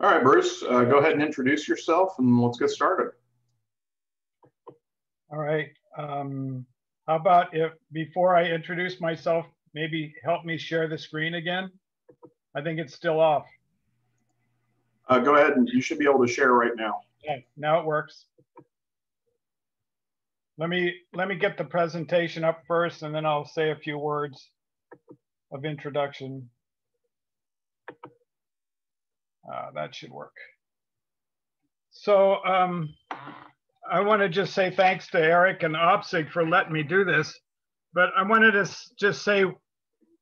All right, Bruce, go ahead and introduce yourself and let's get started. All right. How about if before I introduce myself, maybe help me share the screen again? I think it's still off. Go ahead and you should be able to share right now. Okay, now it works. Let me get the presentation up first and then I'll say a few words of introduction. That should work. So I want to just say thanks to Eric and OPSIG for letting me do this, but I wanted to just say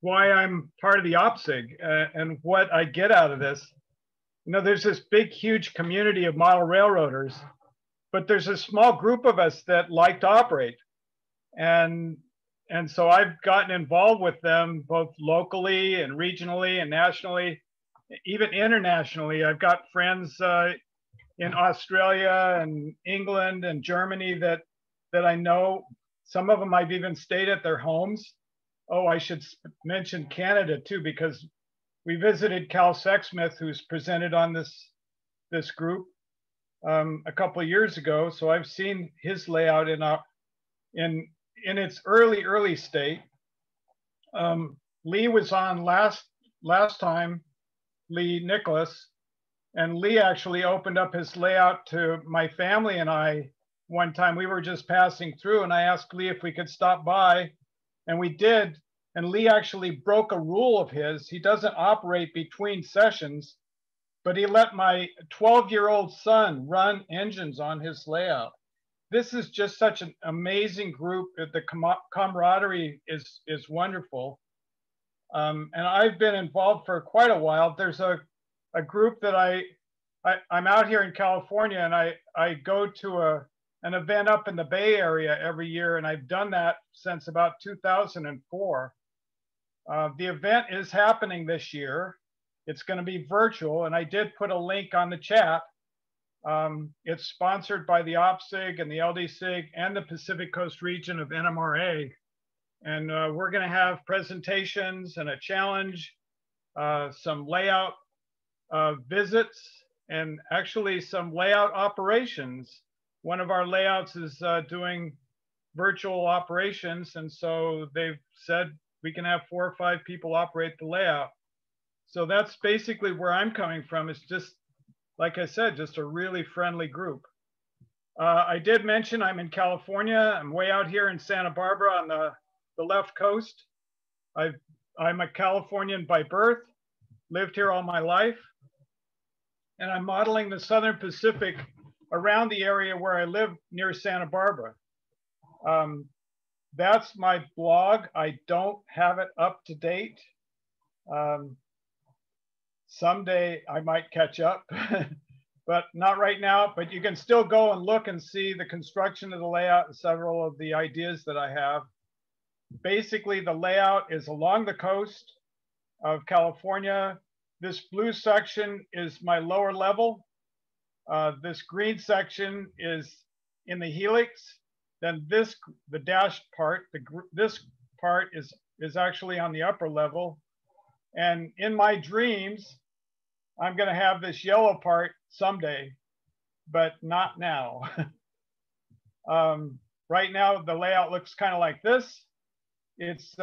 why I'm part of the OPSIG and what I get out of this. You know, there's this big, huge community of model railroaders, but there's a small group of us that like to operate. And so I've gotten involved with them both locally and regionally and nationally, even internationally. I've got friends in Australia and England and Germany that I know. Some of them I've even stayed at their homes. Oh, I should mention Canada too, because we visited Cal Sexsmith, who's presented on this group a couple of years ago. So I've seen his layout in its early state. Lee was on last time, Lee Nicholas, and Lee actually opened up his layout to my family and I one time. We were just passing through and I asked Lee if we could stop by, and we did. And Lee actually broke a rule of his. He doesn't operate between sessions, but he let my 12-year-old son run engines on his layout. This is just such an amazing group. The camaraderie is wonderful. And I've been involved for quite a while. There's a group that I'm out here in California, and I go to an event up in the Bay Area every year, and I've done that since about 2004. The event is happening this year. It's going to be virtual, and I did put a link on the chat. It's sponsored by the OPSIG and the LDSIG and the Pacific Coast region of NMRA. And we're going to have presentations and a challenge, some layout visits, and actually some layout operations. One of our layouts is doing virtual operations, and so they've said we can have 4 or 5 people operate the layout. So that's basically where I'm coming from. It's just, like I said, just a really friendly group. I did mention I'm in California. I'm way out here in Santa Barbara on the left coast. I'm a Californian by birth, lived here all my life, and I'm modeling the Southern Pacific around the area where I live near Santa Barbara. That's my blog. I don't have it up to date. Someday I might catch up, but not right now. But you can still go and look and see the construction of the layout and several of the ideas that I have. Basically, the layout is along the coast of California. This blue section is my lower level. This green section is in the helix. Then the dashed part, this part is actually on the upper level. And in my dreams, I'm going to have this yellow part someday, but not now. Right now, the layout looks kind of like this. It's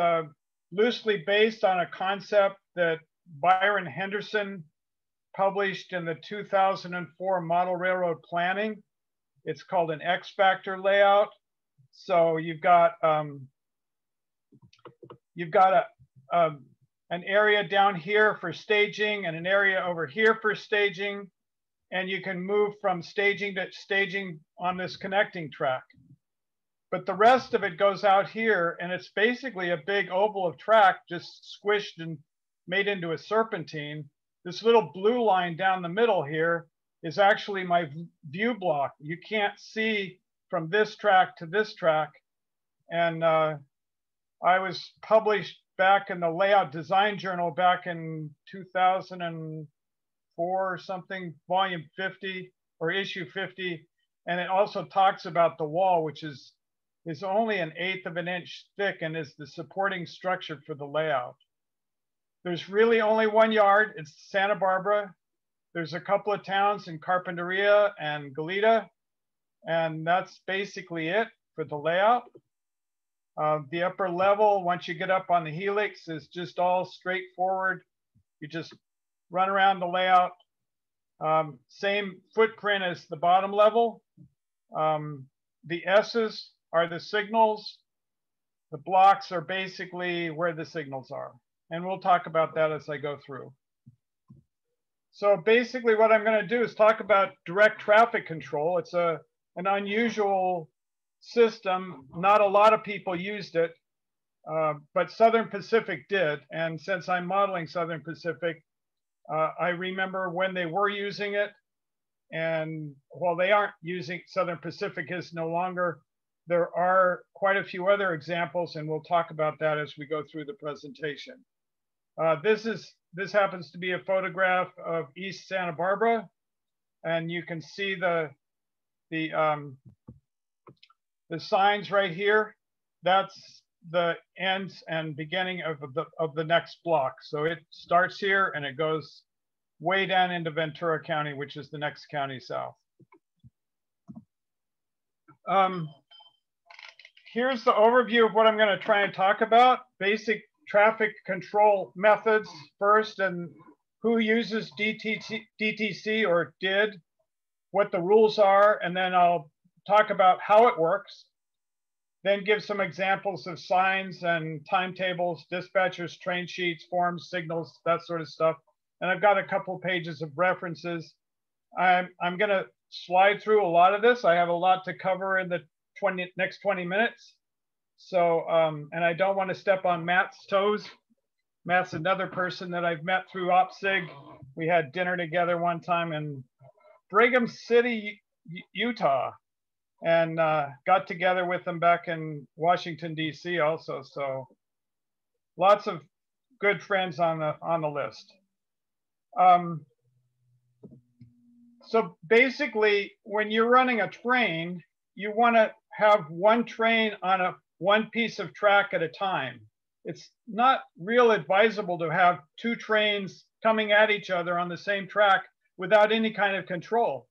loosely based on a concept that Byron Henderson published in the 2004 Model Railroad Planning. It's called an X-Factor layout. So you've got an area down here for staging and an area over here for staging, and you can move from staging to staging on this connecting track. But the rest of it goes out here, and it's basically a big oval of track just squished and made into a serpentine. This little blue line down the middle here is actually my view block. You can't see from this track to this track. And I was published back in the Layout Design Journal back in 2004 or something, volume 50 or issue 50. And it also talks about the wall, which is only 1/8 of an inch thick and is the supporting structure for the layout. There's really only one yard. It's Santa Barbara. There's a couple of towns in Carpinteria and Goleta, and that's basically it for the layout. The upper level, once you get up on the helix, is just all straightforward. You just run around the layout. Same footprint as the bottom level. The S's are the signals. The blocks are basically where the signals are. And we'll talk about that as I go through. So basically what I'm going to do is talk about direct traffic control. It's an unusual system. Not a lot of people used it, but Southern Pacific did. And since I'm modeling Southern Pacific, I remember when they were using it. And while they aren't using, Southern Pacific is no longer, there are quite a few other examples, and we'll talk about that as we go through the presentation. This happens to be a photograph of East Santa Barbara, and you can see the signs right here. That's the ends and beginning of the next block. So it starts here and it goes way down into Ventura County, which is the next county south. Here's the overview of what I'm going to try and talk about. Basic traffic control methods first, and who uses DTC or did, what the rules are, and then I'll talk about how it works. Then give some examples of signs and timetables, dispatchers, train sheets, forms, signals, that sort of stuff. And I've got a couple pages of references. I'm going to slide through a lot of this. I have a lot to cover in the next 20 minutes. So, and I don't want to step on Matt's toes. Matt's another person that I've met through OPSIG. We had dinner together one time in Brigham City, Utah, and got together with them back in Washington, D.C. also. So lots of good friends on the list. So basically, when you're running a train, you want to have one train on one piece of track at a time. It's not real advisable to have two trains coming at each other on the same track without any kind of control,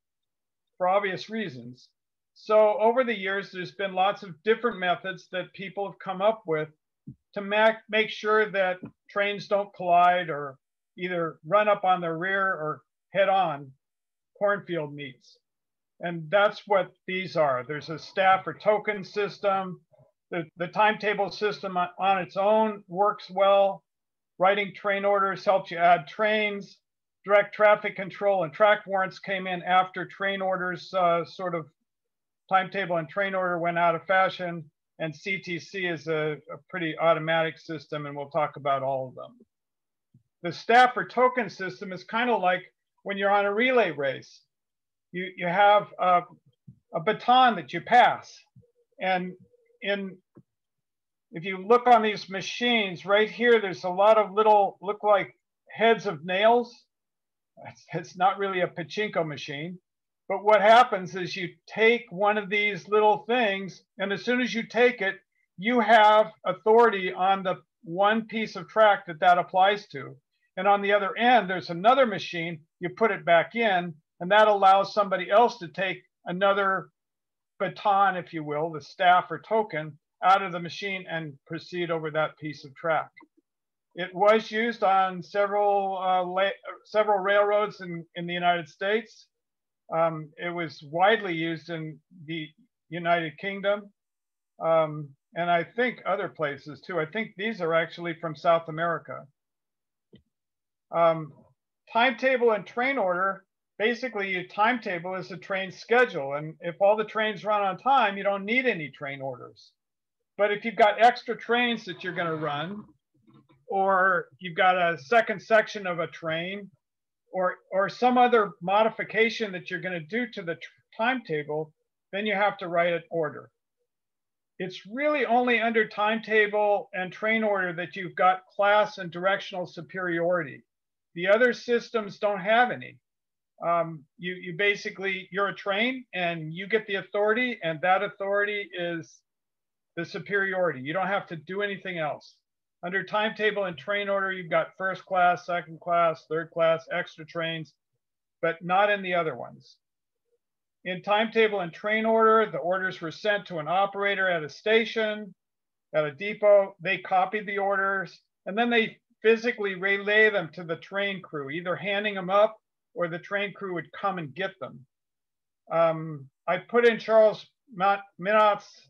for obvious reasons. So over the years, there's been lots of different methods that people have come up with to make sure that trains don't collide or either run up on their rear or head on cornfield meets. And that's what these are. There's a staff or token system. The timetable system on its own works well. Writing train orders helps you add trains. Direct traffic control and track warrants came in after train orders, sort of timetable and train order went out of fashion. And CTC is a pretty automatic system, and we'll talk about all of them. The staff or token system is kind of like when you're on a relay race. You have a baton that you pass. And if you look on these machines right here, there's a lot of little, look like heads of nails. It's not really a pachinko machine. But what happens is you take one of these little things, and as soon as you take it, you have authority on the one piece of track that applies to. And on the other end, there's another machine, you put it back in, and that allows somebody else to take another baton, if you will, the staff or token, out of the machine and proceed over that piece of track. It was used on several railroads in the United States. It was widely used in the United Kingdom, and I think other places too. I think these are actually from South America. Timetable and train order, basically your timetable is the train schedule, and if all the trains run on time, you don't need any train orders. But if you've got extra trains that you're going to run, or you've got a second section of a train, or some other modification that you're going to do to the timetable, then you have to write an order. It's really only under timetable and train order that you've got class and directional superiority. The other systems don't have any. You basically, you're a train and you get the authority, and that authority is the superiority. You don't have to do anything else. Under timetable and train order, you've got first class, second class, third class, extra trains. but not in the other ones. In timetable and train order, the orders were sent to an operator at a station, at a depot. They copied the orders, and then they physically relay them to the train crew, either handing them up or the train crew would come and get them. I put in Charles Minott's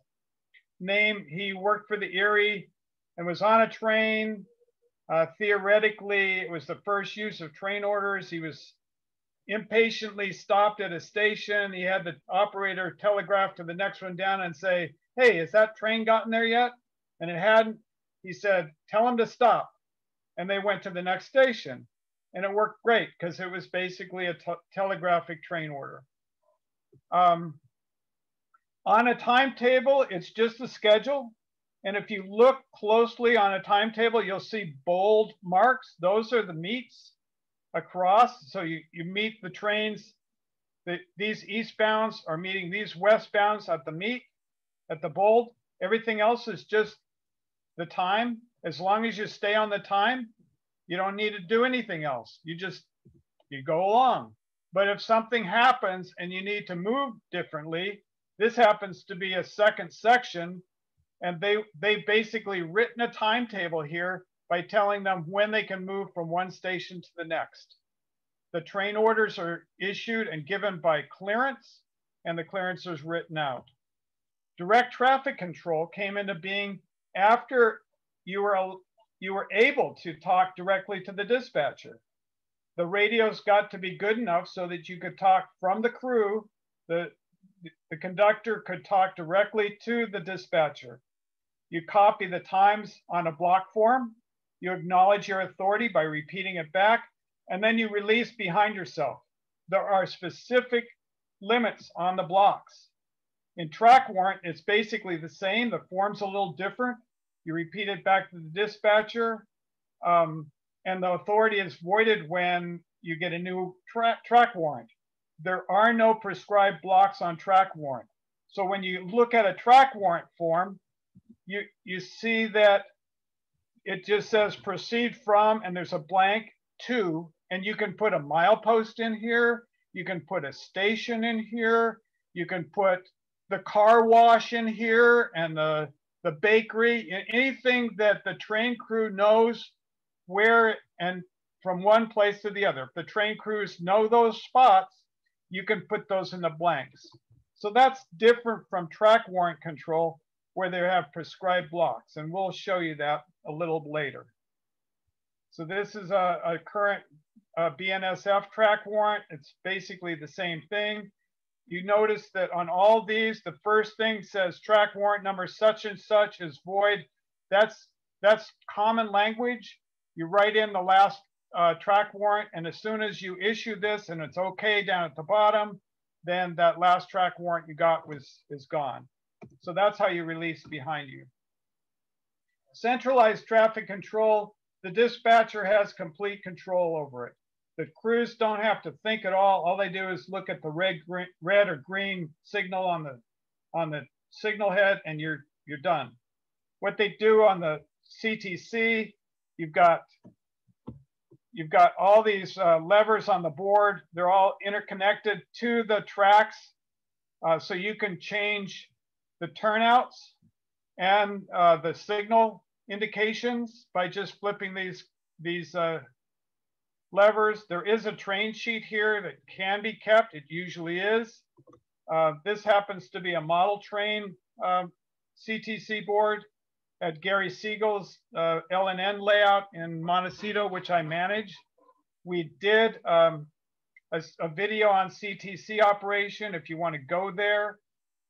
name. He worked for the Erie and was on a train. Theoretically, it was the first use of train orders. He was impatiently stopped at a station. He had the operator telegraph to the next one down and say, "Hey, has that train gotten there yet?" And it hadn't. He said, "Tell him to stop." And they went to the next station. And it worked great because it was basically a telegraphic train order. On a timetable, it's just a schedule. And if you look closely on a timetable, you'll see bold marks. Those are the meets across. So you meet the trains. These eastbounds are meeting these westbounds at the meet, at the bold. Everything else is just the time. As long as you stay on the time, you don't need to do anything else. You go along. But if something happens and you need to move differently, this happens to be a second section, and they've basically written a timetable here by telling them when they can move from one station to the next. The train orders are issued and given by clearance, and the clearance is written out. Direct traffic control came into being after you were able to talk directly to the dispatcher. The radios got to be good enough so that you could talk from the crew. The conductor could talk directly to the dispatcher. You copy the times on a block form. You acknowledge your authority by repeating it back, and then you release behind yourself. There are specific limits on the blocks. In track warrant, it's basically the same. The form's a little different. You repeat it back to the dispatcher, and the authority is voided when you get a new track warrant. There are no prescribed blocks on track warrant. So when you look at a track warrant form, you see that it just says proceed from, and there's a blank to, and you can put a milepost in here. You can put a station in here. You can put the car wash in here and the bakery, anything that the train crew knows where and from one place to the other. If the train crews know those spots, you can put those in the blanks. So that's different from track warrant control where they have prescribed blocks, and we'll show you that a little later. So this is a current BNSF track warrant. It's basically the same thing. You notice that on all these, the first thing says track warrant number such and such is void. That's common language. You write in the last track warrant, and as soon as you issue this and it's okay down at the bottom, then that last track warrant you got is gone. So that's how you release behind you. Centralized traffic control, the dispatcher has complete control over it. The crews don't have to think at all. All they do is look at the red or green signal on the signal head, and you're done. What they do on the CTC, you've got all these levers on the board. They're all interconnected to the tracks, so you can change the turnouts and the signal indications by just flipping these levers. There is a train sheet here that can be kept. It usually is. This happens to be a model train CTC board at Gary Siegel's LNN layout in Montecito, which I manage. We did a video on CTC operation. If you want to go there,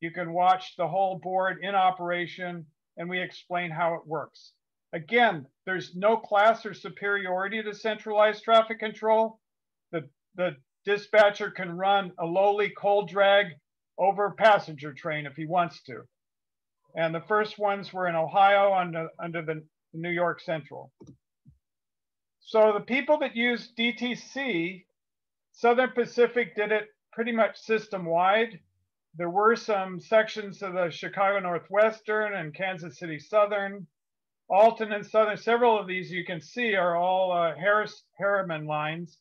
you can watch the whole board in operation, and we explain how it works. Again, there's no class or superiority to centralized traffic control. The dispatcher can run a lowly cold drag over a passenger train if he wants to. And the first ones were in Ohio under the New York Central. So the people that use DTC, Southern Pacific did it pretty much system-wide. There were some sections of the Chicago Northwestern and Kansas City Southern, Alton and Southern. Several of these you can see are all Harriman lines.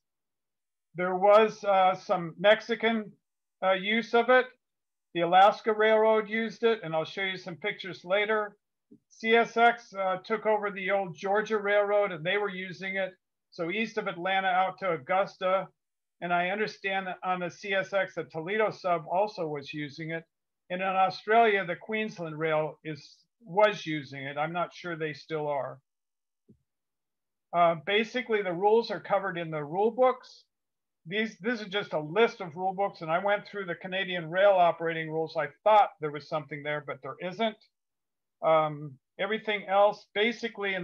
There was some Mexican use of it. The Alaska Railroad used it, and I'll show you some pictures later. CSX took over the old Georgia Railroad, and they were using it. So east of Atlanta out to Augusta. And I understand that on the CSX, the Toledo sub also was using it. And in Australia, the Queensland Rail was using it. I'm not sure they still are. Basically, the rules are covered in the rule books. This is just a list of rule books, and I went through the Canadian Rail operating rules. I thought there was something there, but there isn't. Everything else, basically in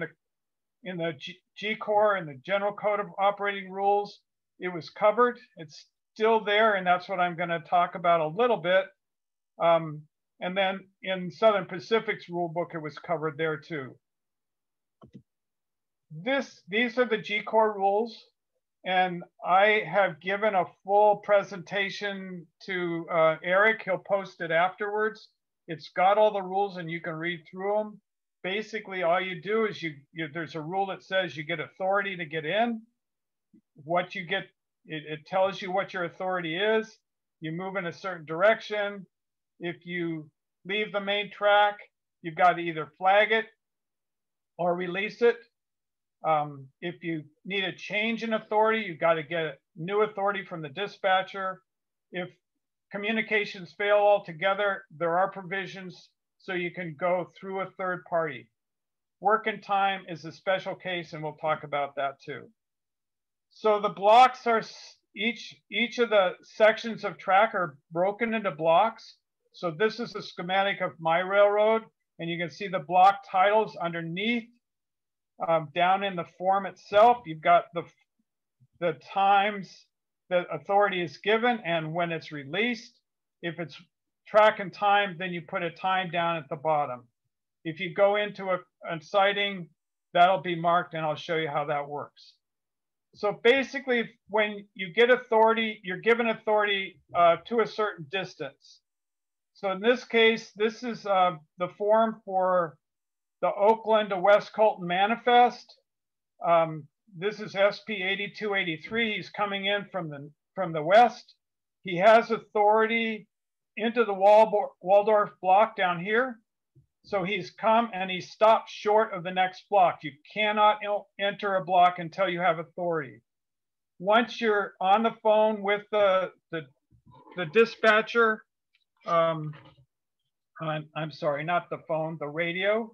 the G-Corps and the General Code of Operating Rules, it was covered. It's still there, and that's what I'm going to talk about a little bit. And then in Southern Pacific's rule book, it was covered there too. These are the G-Corps rules, and I have given a full presentation to Eric. He'll post it afterwards. It's got all the rules, and you can read through them. Basically, all you do is there's a rule that says you get authority to get in. What you get, it tells you what your authority is. You move in a certain direction. If you leave the main track, you've got to either flag it or release it. If you need a change in authority, you've got to get new authority from the dispatcher. If communications fail altogether, there are provisions so you can go through a third party. Work and time is a special case, and we'll talk about that too. So the blocks are, each of the sections of track are broken into blocks. So this is a schematic of my railroad, and you can see the block titles underneath. Down in the form itself, you've got the times that authority is given and when it's released. If it's track and time, then you put a time down at the bottom. If you go into a siding, that'll be marked, and I'll show you how that works. So basically, when you get authority, you're given authority to a certain distance. So in this case, this is the form for the Oakland to West Colton Manifest. This is SP 8283. He's coming in from the west. He has authority into the Waldorf block down here. So he's come and he stopped short of the next block. You cannot enter a block until you have authority. Once you're on the phone with the dispatcher, I'm sorry, not the phone, the radio.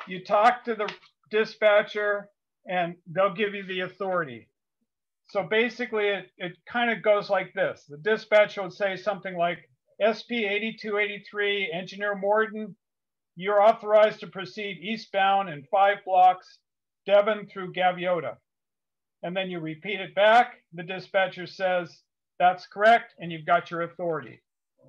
You talk to the dispatcher and they'll give you the authority. So basically it kind of goes like this. The dispatcher would say something like, SP 8283, Engineer Morden, you're authorized to proceed eastbound in 5 blocks, Devon through Gaviota. And then you repeat it back. The dispatcher says, that's correct, and you've got your authority.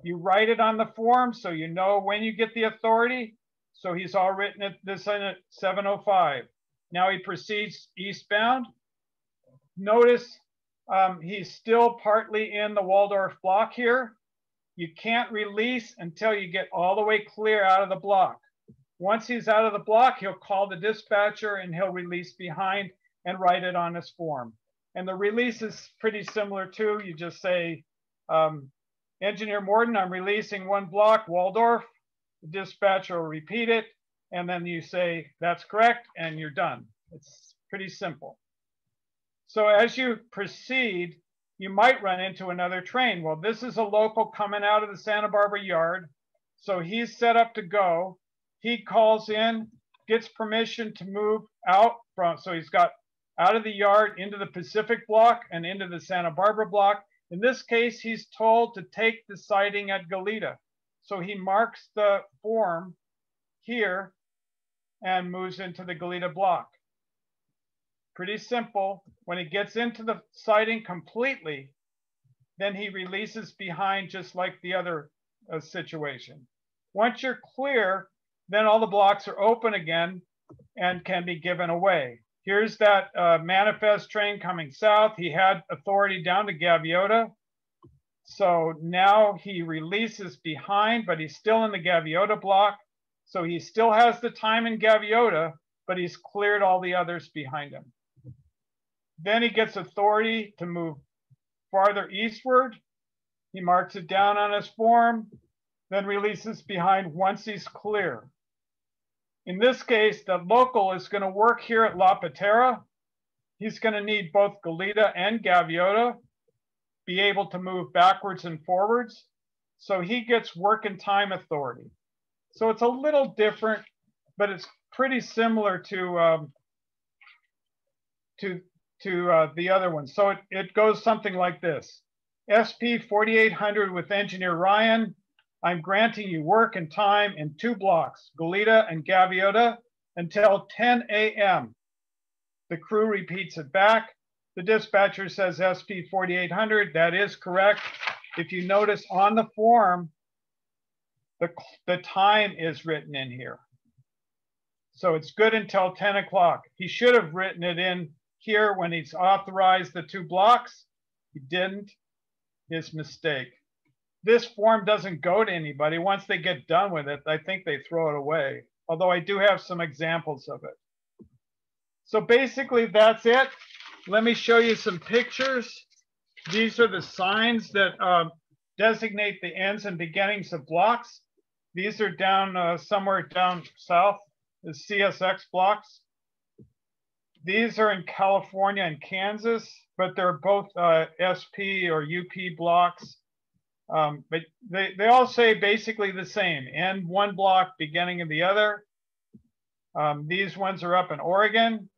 You write it on the form so you know when you get the authority. So he's all written this in at 7:05. Now he proceeds eastbound. Notice he's still partly in the Waldorf block here. You can't release until you get all the way clear out of the block. Once he's out of the block, he'll call the dispatcher and he'll release behind and write it on his form. And the release is pretty similar too. You just say, Engineer Morden, I'm releasing 1 block, Waldorf. The dispatcher will repeat it. And then you say, that's correct, and you're done. It's pretty simple. So as you proceed, you might run into another train. Well, this is a local coming out of the Santa Barbara yard. So he's set up to go. He calls in, gets permission to move out from, so he's got out of the yard into the Pacific block and into the Santa Barbara block. In this case, he's told to take the siding at Goleta. So he marks the form here and moves into the Goleta block. Pretty simple. When he gets into the siding completely, then he releases behind just like the other situation. Once you're clear, then all the blocks are open again and can be given away. Here's that manifest train coming south. He had authority down to Gaviota. So now he releases behind, but he's still in the Gaviota block. So he still has the time in Gaviota, but he's cleared all the others behind him. Then he gets authority to move farther eastward. He marks it down on his form, then releases behind once he's clear. In this case, the local is going to work here at La Patera. He's going to need both Goleta and Gaviota, be able to move backwards and forwards. So he gets work and time authority. So it's a little different, but it's pretty similar to the other one. So it goes something like this. SP 4800 with Engineer Ryan. I'm granting you work and time in 2 blocks, Goleta and Gaviota, until 10 a.m. The crew repeats it back. The dispatcher says SP 4800. That is correct. If you notice on the form, the time is written in here. So it's good until 10 o'clock. He should have written it in here when he's authorized the 2 blocks. He didn't. His mistake. This form doesn't go to anybody. Once they get done with it, I think they throw it away. Although I do have some examples of it. So basically that's it. Let me show you some pictures. These are the signs that designate the ends and beginnings of blocks. These are down somewhere down south, the CSX blocks. These are in California and Kansas, but they're both SP or UP blocks. But they all say basically the same, end one block, beginning of the other. These ones are up in Oregon.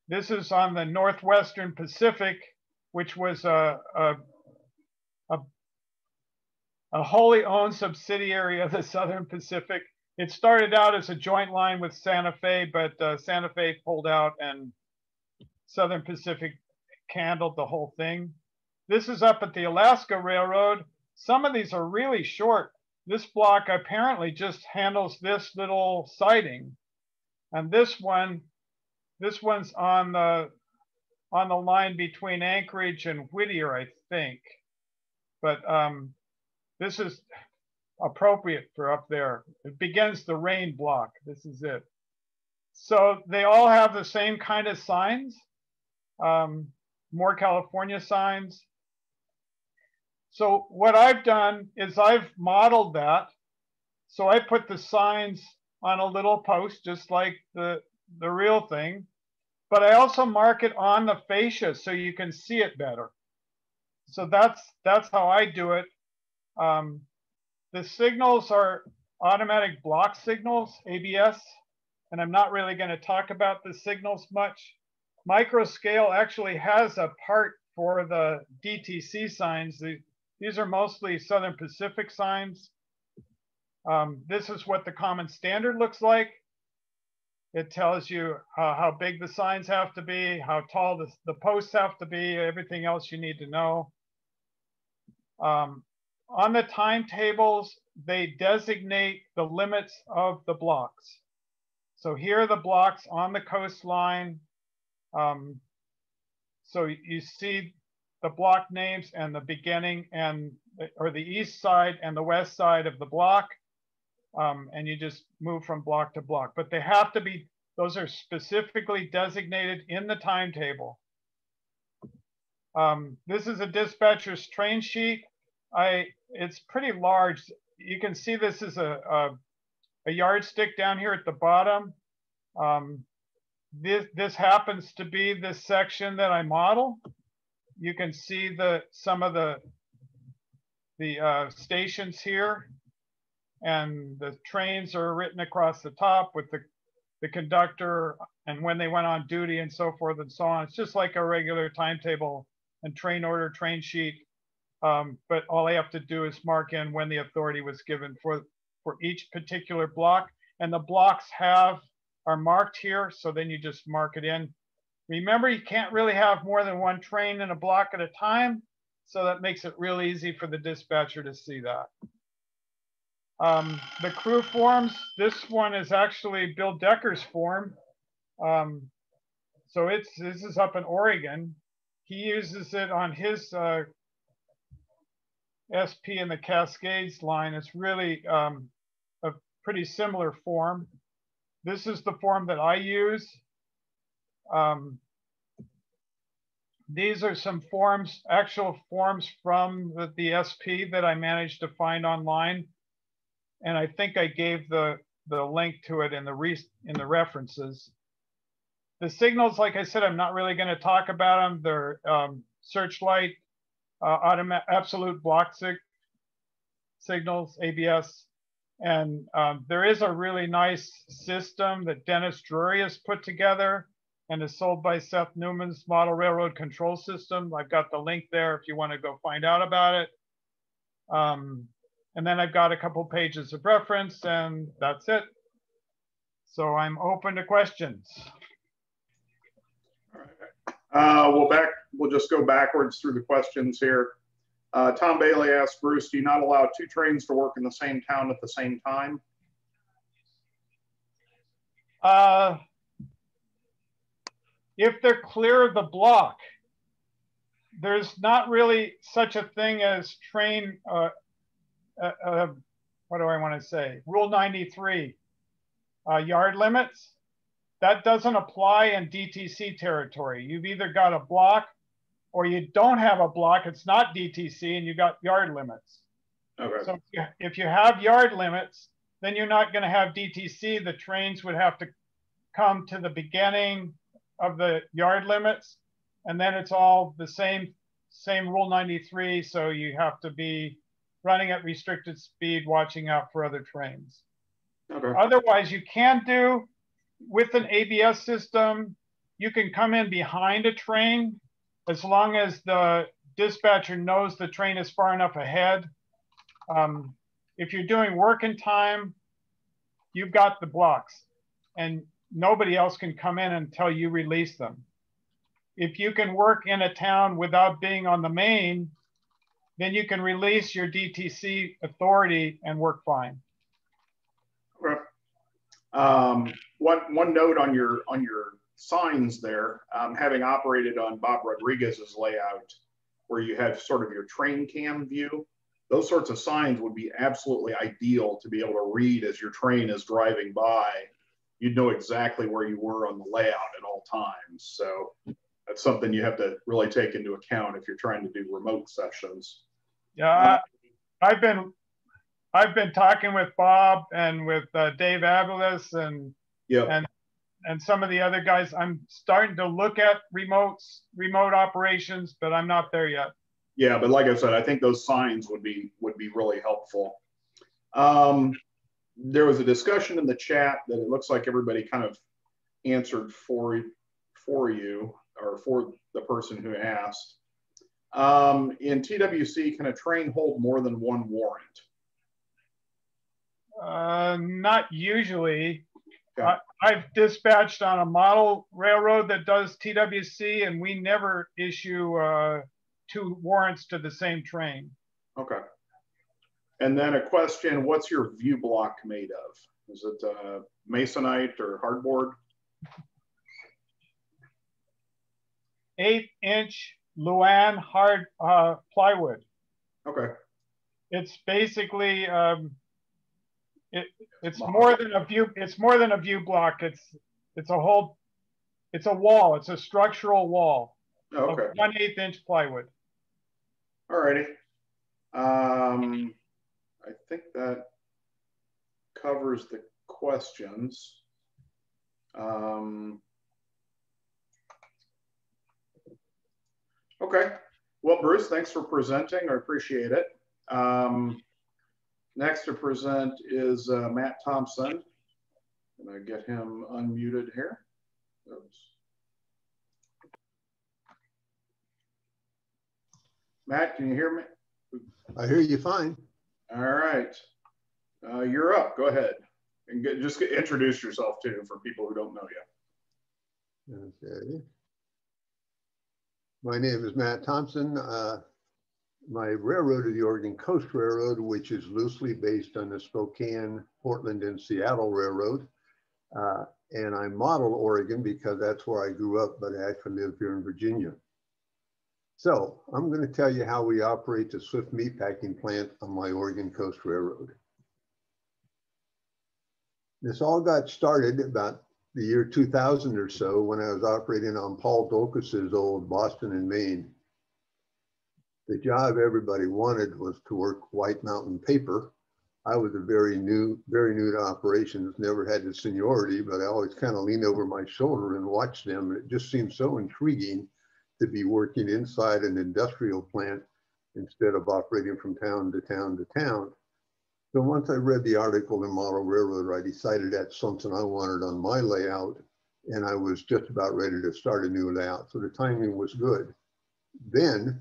This is on the Northwestern Pacific, which was a wholly owned subsidiary of the Southern Pacific. It started out as a joint line with Santa Fe, but Santa Fe pulled out and Southern Pacific handled the whole thing. This is up at the Alaska Railroad. Some of these are really short. This block apparently just handles this little siding. And this one's on the line between Anchorage and Whittier, I think. But this is appropriate for up there. It begins the rain block. This is it. So they all have the same kind of signs, more California signs. So what I've done is I've modeled that. So I put the signs on a little post, just like the real thing, but I also mark it on the fascia so you can see it better. So that's how I do it. The signals are automatic block signals, ABS, and I'm not really going to talk about the signals much. Microscale actually has a part for the DTC signs. These are mostly Southern Pacific signs. This is what the common standard looks like. It tells you how big the signs have to be, how tall the posts have to be, everything else you need to know. On the timetables, they designate the limits of the blocks. So here are the blocks on the coastline. So you see the block names and the beginning or the east side and the west side of the block. And you just move from block to block. But they have to be, those are specifically designated in the timetable. This is a dispatcher's train sheet. It's pretty large. You can see this is a yardstick down here at the bottom. This happens to be this section that I model. You can see some of the stations here, and the trains are written across the top with the conductor and when they went on duty and so forth and so on. It's just like a regular timetable and train order, train sheet. But all I have to do is mark in when the authority was given for each particular block. And the blocks are marked here, so then you just mark it in. Remember, you can't really have more than one train in a block at a time, so that makes it real easy for the dispatcher to see that. The crew forms, this one is actually Bill Decker's form. So this is up in Oregon. He uses it on his SP in the Cascades line. It's really a pretty similar form. This is the form that I use. These are some forms, actual forms from the SP that I managed to find online. And I think I gave the link to it in the references. The signals, like I said, I'm not really going to talk about them. They're searchlight, absolute block signals, ABS. And there is a really nice system that Dennis Drury has put together and is sold by Seth Newman's Model Railroad Control System. I've got the link there if you want to go find out about it. And then I've got a couple pages of reference, and that's it. So I'm open to questions. All right. We'll just go backwards through the questions here. Tom Bailey asked, Bruce, do you not allow two trains to work in the same town at the same time? If they're clear of the block, there's not really such a thing as train, what do I want to say? Rule 93, yard limits. That doesn't apply in DTC territory. You've either got a block or you don't have a block. It's not DTC and you got yard limits. Okay. So if you have yard limits, then you're not going to have DTC. The trains would have to come to the beginning of the yard limits, and then it's all the same Rule 93. So you have to be running at restricted speed, watching out for other trains. Okay. Otherwise, you can do with an ABS system, you can come in behind a train as long as the dispatcher knows the train is far enough ahead. If you're doing work in time, you've got the blocks and nobody else can come in until you release them. If you can work in a town without being on the main, then you can release your DTC authority and work fine. Okay. One note on your signs there, having operated on Bob Rodriguez's layout, where you have sort of your train cam view, those sorts of signs would be absolutely ideal to be able to read as your train is driving by. You'd know exactly where you were on the layout at all times. So that's something you have to really take into account if you're trying to do remote sessions. Yeah, I've been talking with Bob and with Dave Aviles and some of the other guys. I'm starting to look at remote operations, but I'm not there yet. Yeah, but like I said, I think those signs would be really helpful. There was a discussion in the chat that it looks like everybody kind of answered for you or for the person who asked. In TWC, can a train hold more than one warrant? Not usually. Okay. I've dispatched on a model railroad that does TWC, and we never issue 2 warrants to the same train. Okay. And then a question, what's your view block made of? Is it masonite or hardboard? 8-inch Luan hard plywood. Okay. It's basically it's more than a view. It's more than a view block. It's a whole. It's a wall. It's a structural wall. Okay. Of 1/8 inch plywood. All righty. I think that covers the questions. Okay. Well, Bruce, thanks for presenting. I appreciate it. Next to present is Matt Thompson. I'm going to get him unmuted here. Oops. Matt, can you hear me? I hear you fine. All right. You're up. Go ahead. And just introduce yourself too for people who don't know you. Okay. My name is Matt Thompson. My railroad is the Oregon Coast Railroad, which is loosely based on the Spokane, Portland, and Seattle Railroad. And I model Oregon because that's where I grew up, but I actually live here in Virginia. So I'm going to tell you how we operate the Swift meatpacking plant on my Oregon Coast Railroad. This all got started about the year 2000 or so, when I was operating on Paul Dolkus's old Boston and Maine, the job everybody wanted was to work White Mountain paper. I was very new to operations, never had the seniority, but I always kind of leaned over my shoulder and watched them. And it just seemed so intriguing to be working inside an industrial plant instead of operating from town to town to town. So once I read the article in Model Railroad, I decided that's something I wanted on my layout, and I was just about ready to start a new layout. So the timing was good. Then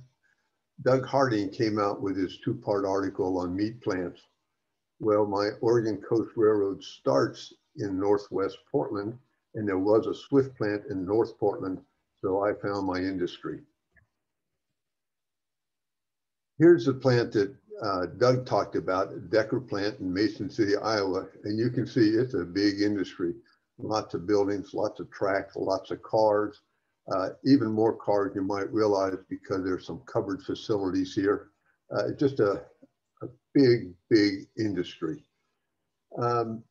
Doug Harding came out with his two-part article on meat plants. Well, my Oregon Coast Railroad starts in Northwest Portland, and there was a Swift plant in North Portland, so I found my industry. Here's the plant that Doug talked about, Decker plant in Mason City, Iowa, and you can see it's a big industry. Lots of buildings, lots of tracks, lots of cars, even more cars you might realize because there's some covered facilities here. Just a big, big industry. And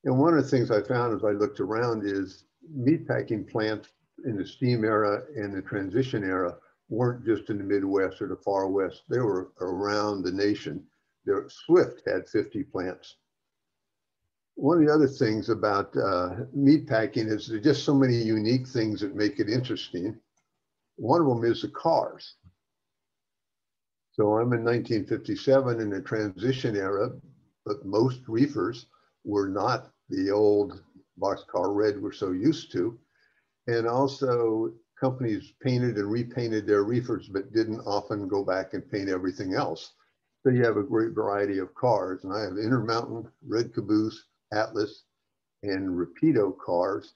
one of the things I found as I looked around is meatpacking plants in the steam era and the transition era weren't just in the Midwest or the far West, they were around the nation. Swift had 50 plants. One of the other things about meatpacking is there's just so many unique things that make it interesting. One of them is the cars. So I'm in 1957 in the transition era, but most reefers were not the old boxcar red we're so used to. And also companies painted and repainted their reefers, but didn't often go back and paint everything else. So you have a great variety of cars. And I have Intermountain, Red Caboose, Atlas, and Rapido cars.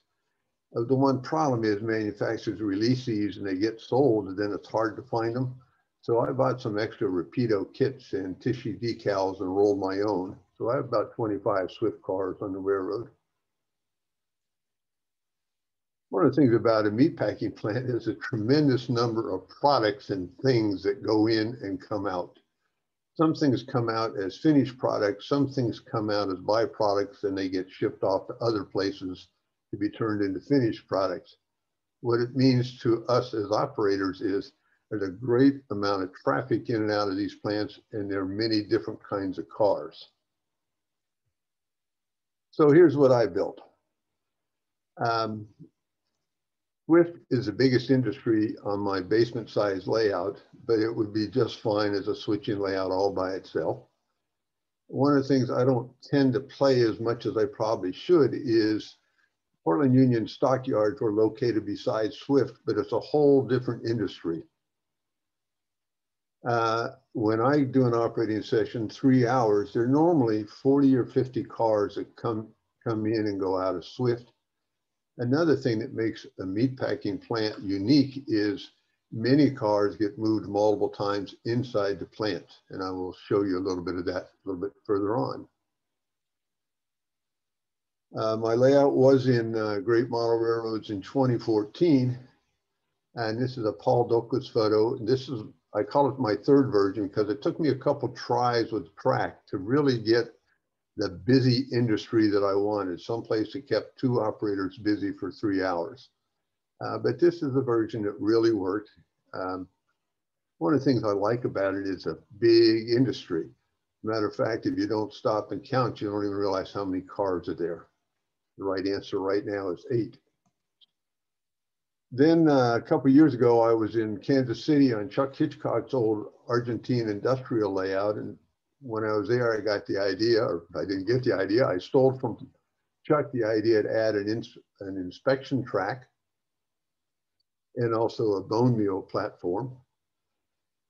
The one problem is manufacturers release these and they get sold, and then it's hard to find them. So I bought some extra Rapido kits and tissue decals and rolled my own. So I have about 25 Swift cars on the railroad. One of the things about a meatpacking plant is a tremendous number of products and things that go in and come out. Some things come out as finished products, some things come out as byproducts, and they get shipped off to other places to be turned into finished products. What it means to us as operators is there's a great amount of traffic in and out of these plants, and there are many different kinds of cars. So here's what I built. Swift is the biggest industry on my basement size layout, but it would be just fine as a switching layout all by itself. One of the things I don't tend to play as much as I probably should is Portland Union stockyards were located beside Swift, but it's a whole different industry. When I do an operating session, 3 hours, there are normally 40 or 50 cars that come in and go out of Swift. Another thing that makes a meatpacking plant unique is many cars get moved multiple times inside the plant. And I will show you a little bit of that a little bit further on. My layout was in Great Model Railroads in 2014. And this is a Paul Dolkus photo. This is, I call it my third version because it took me a couple tries with track to really get the busy industry that I wanted, someplace that kept 2 operators busy for 3 hours. But this is a version that really worked. One of the things I like about it is a big industry. Matter of fact, if you don't stop and count, you don't even realize how many cars are there. The right answer right now is 8. Then a couple of years ago, I was in Kansas City on Chuck Hitchcock's old Argentine industrial layout. And when I was there, I got the idea, or I didn't get the idea, I stole from Chuck the idea to add an inspection track and also a bone meal platform.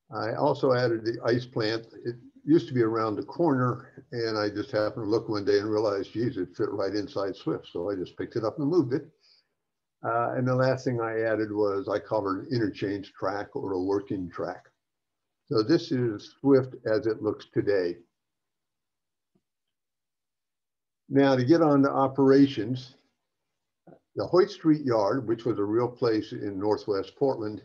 I also added the ice plant. It used to be around the corner, and I just happened to look one day and realized, geez, it fit right inside Swift. So I just picked it up and moved it. And the last thing I added was, I call it an interchange track or a working track. So this is Swift as it looks today. Now to get on to operations, the Hoyt Street Yard, which was a real place in Northwest Portland,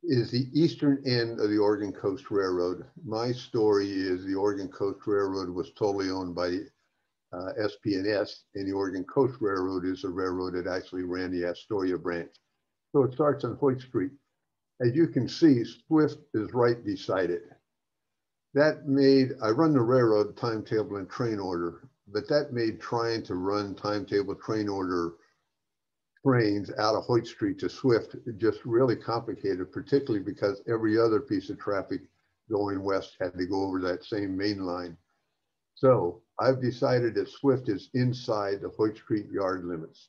is the eastern end of the Oregon Coast Railroad. My story is the Oregon Coast Railroad was totally owned by SP&S, and the Oregon Coast Railroad is the railroad that actually ran the Astoria branch. So it starts on Hoyt Street. As you can see, Swift is right beside it. That made, I run the railroad timetable and train order, but that made trying to run timetable train order trains out of Hoyt Street to Swift just really complicated, particularly because every other piece of traffic going west had to go over that same main line. So I've decided that Swift is inside the Hoyt Street yard limits.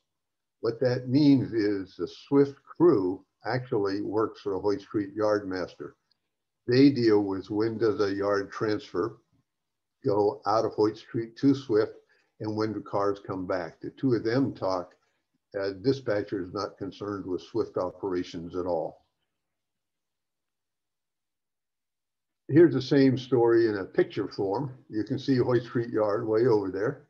What that means is the Swift crew actually works for the Hoyt Street yard master. They deal with when does a yard transfer go out of Hoyt Street to Swift and when do cars come back. The two of them talk. Dispatcher is not concerned with Swift operations at all. Here's the same story in a picture form. You can see Hoyt Street Yard way over there.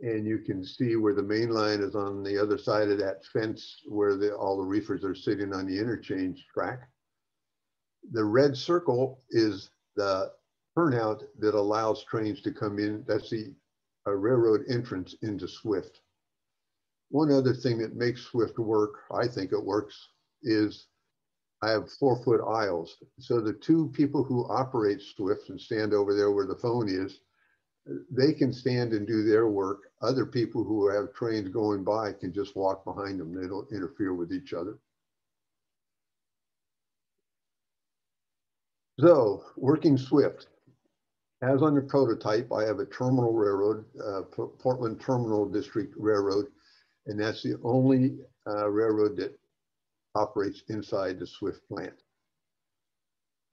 And you can see where the main line is on the other side of that fence where all the reefers are sitting on the interchange track. The red circle is the turnout that allows trains to come in. That's the railroad entrance into Swift. One other thing that makes Swift work, I think it works, is I have 4-foot aisles. So the two people who operate Swift and stand over there where the phone is, they can stand and do their work. Other people who have trains going by can just walk behind them. They don't interfere with each other. So working Swift. As on the prototype, I have a terminal railroad, Portland Terminal District Railroad, and that's the only railroad that operates inside the Swift plant.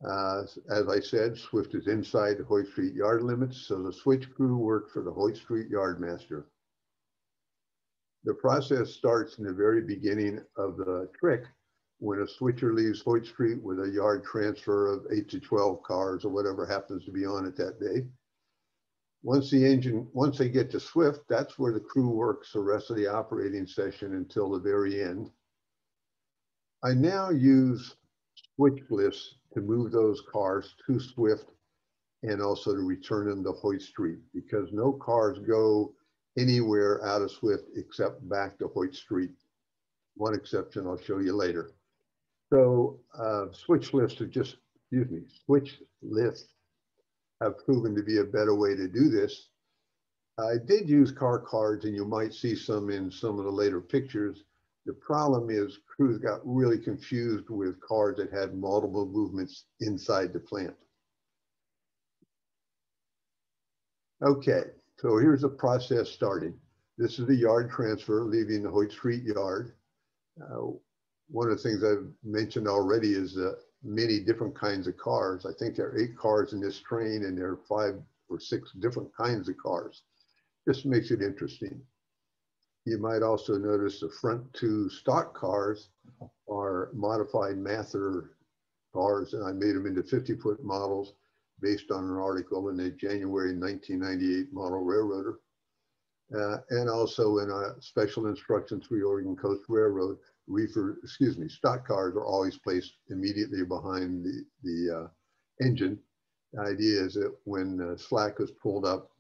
As I said, Swift is inside the Hoyt Street yard limits, so the switch crew work for the Hoyt Street yard master. The process starts in the very beginning of the trick when a switcher leaves Hoyt Street with a yard transfer of 8 to 12 cars or whatever happens to be on it that day. Once they get to Swift, that's where the crew works the rest of the operating session until the very end. I now use switch lifts to move those cars to Swift and also to return them to Hoyt Street because no cars go anywhere out of Swift except back to Hoyt Street. One exception I'll show you later. So switch lifts have proven to be a better way to do this. I did use car cards, and you might see some in some of the later pictures. The problem is crews got really confused with cars that had multiple movements inside the plant. Okay, so here's the process starting. This is the yard transfer leaving the Hoyt Street yard. One of the things I've mentioned already is many different kinds of cars. I think there are 8 cars in this train and there are 5 or 6 different kinds of cars. This makes it interesting. You might also notice the front 2 stock cars are modified Mather cars, and I made them into 50-foot models based on an article in the January 1998 Model Railroader. And also in a special instructions for the Oregon Coast Railroad, stock cars are always placed immediately behind the engine. The idea is that when slack is pulled up,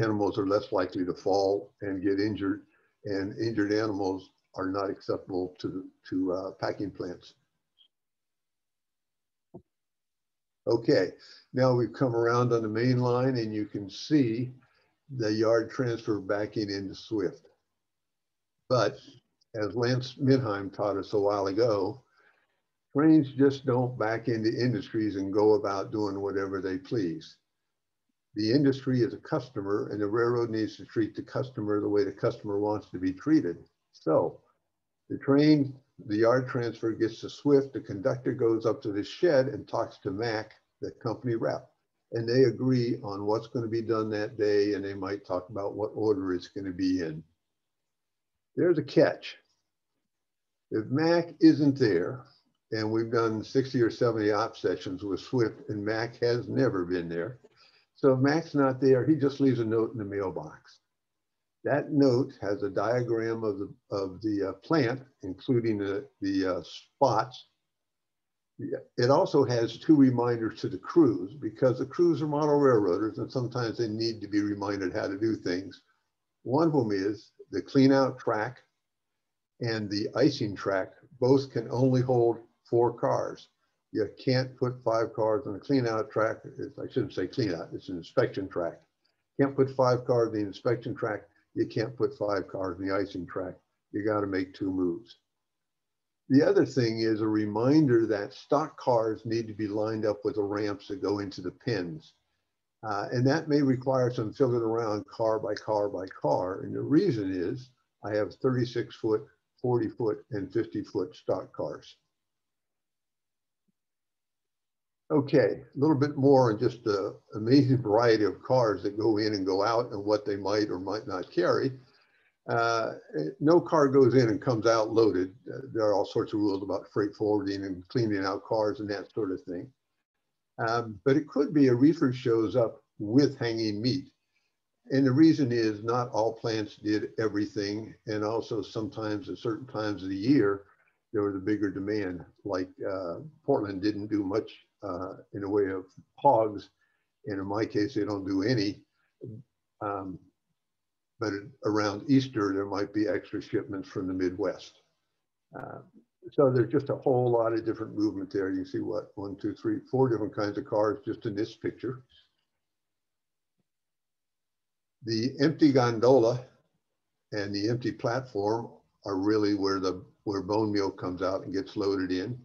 animals are less likely to fall and get injured, and injured animals are not acceptable to packing plants. Okay, now we've come around on the main line and you can see the yard transfer backing into Swift. But as Lance Midheim taught us a while ago, trains just don't back into industries and go about doing whatever they please. The industry is a customer and the railroad needs to treat the customer the way the customer wants to be treated. So the yard transfer gets to Swift, the conductor goes up to the shed and talks to Mac, the company rep, and they agree on what's going to be done that day, and they might talk about what order it's going to be in. There's a catch. If Mac isn't there, and we've done 60 or 70 op sessions with Swift, and Mac has never been there. So if Mac's not there, he just leaves a note in the mailbox. That note has a diagram of the plant, including the spots. It also has two reminders to the crews, because the crews are model railroaders and sometimes they need to be reminded how to do things. One of them is the clean out track and the icing track both can only hold 4 cars. You can't put 5 cars on the clean out track. I shouldn't say clean out, it's an inspection track. Can't put 5 cars in the inspection track. You can't put 5 cars in the icing track. You got to make 2 moves. The other thing is a reminder that stock cars need to be lined up with the ramps that go into the pins. And that may require some fiddling around car by car by car. And the reason is I have 36-foot, 40-foot, and 50-foot stock cars. Okay, a little bit more on just the amazing variety of cars that go in and go out and what they might or might not carry. No car goes in and comes out loaded. There are all sorts of rules about freight forwarding and cleaning out cars and that sort of thing. But it could be a reefer shows up with hanging meat. And the reason is not all plants did everything. And also sometimes at certain times of the year, there was a bigger demand. Like Portland didn't do much in the way of hogs. And in my case, they don't do any. But around Easter, there might be extra shipments from the Midwest. So there's just a whole lot of different movement there. You see what, 1, 2, 3, 4 different kinds of cars just in this picture. The empty gondola and the empty platform are really where bone meal comes out and gets loaded in.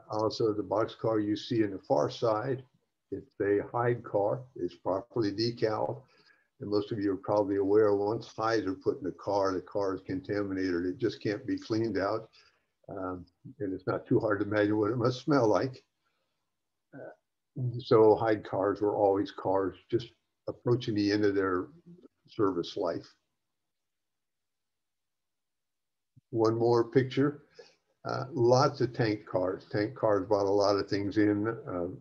Also, the boxcar you see in the far side, it's a hide car. It's properly decaled. And most of you are probably aware, once hides are put in the car is contaminated. It just can't be cleaned out. And it's not too hard to imagine what it must smell like. So hide cars were always cars just approaching the end of their service life. One more picture. Lots of tank cars. Tank cars brought a lot of things in,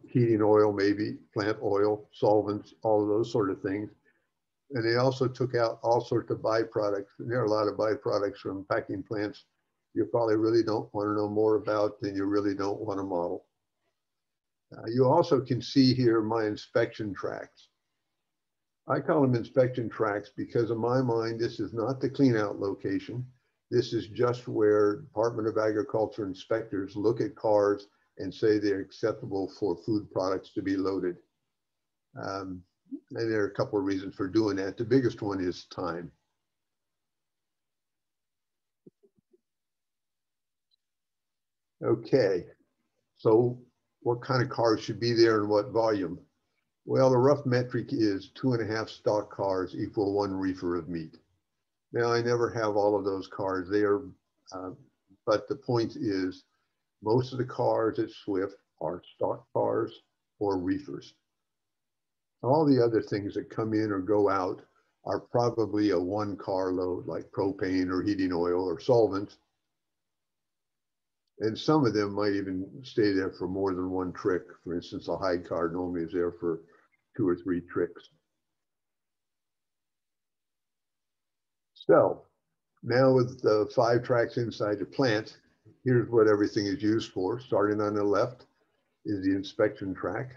heating oil, maybe plant oil, solvents, all of those sort of things. And they also took out all sorts of byproducts. And there are a lot of byproducts from packing plants you probably really don't want to know more about than you really don't want to model. You also can see here my inspection tracks. I call them inspection tracks because in my mind, this is not the clean out location. This is just where Department of Agriculture inspectors look at cars and say they're acceptable for food products to be loaded. And there are a couple of reasons for doing that. The biggest one is time. Okay, so what kind of cars should be there and what volume? Well, the rough metric is 2.5 stock cars equal 1 reefer of meat. Now, I never have all of those cars there, but the point is most of the cars at Swift are stock cars or reefers. All the other things that come in or go out are probably a 1 car load, like propane or heating oil or solvents. And some of them might even stay there for more than 1 trick. For instance, a hide car normally is there for 2 or 3 tricks. So now with the 5 tracks inside the plant, here's what everything is used for. Starting on the left is the inspection track.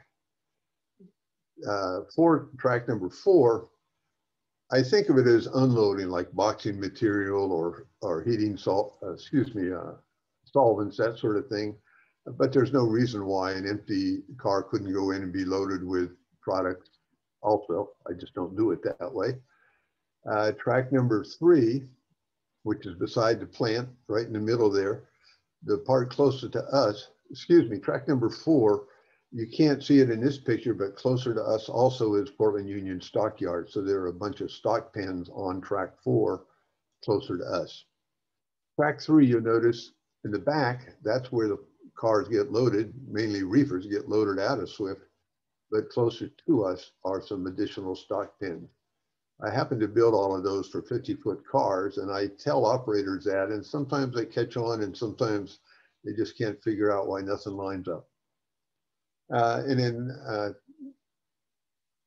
For track number 4, I think of it as unloading, like boxing material or heating solvents, that sort of thing. But there's no reason why an empty car couldn't go in and be loaded with products also. I just don't do it that way. Track number 3, which is beside the plant, right in the middle there, the part closer to us, track number 4, you can't see it in this picture, but closer to us also is Portland Union Stockyard. So there are a bunch of stock pens on track 4 closer to us. Track 3, you'll notice in the back, that's where the cars get loaded, mainly reefers get loaded out of Swift, but closer to us are some additional stock pens. I happen to build all of those for 50-foot cars, and I tell operators that, and sometimes they catch on and sometimes they just can't figure out why nothing lines up. And then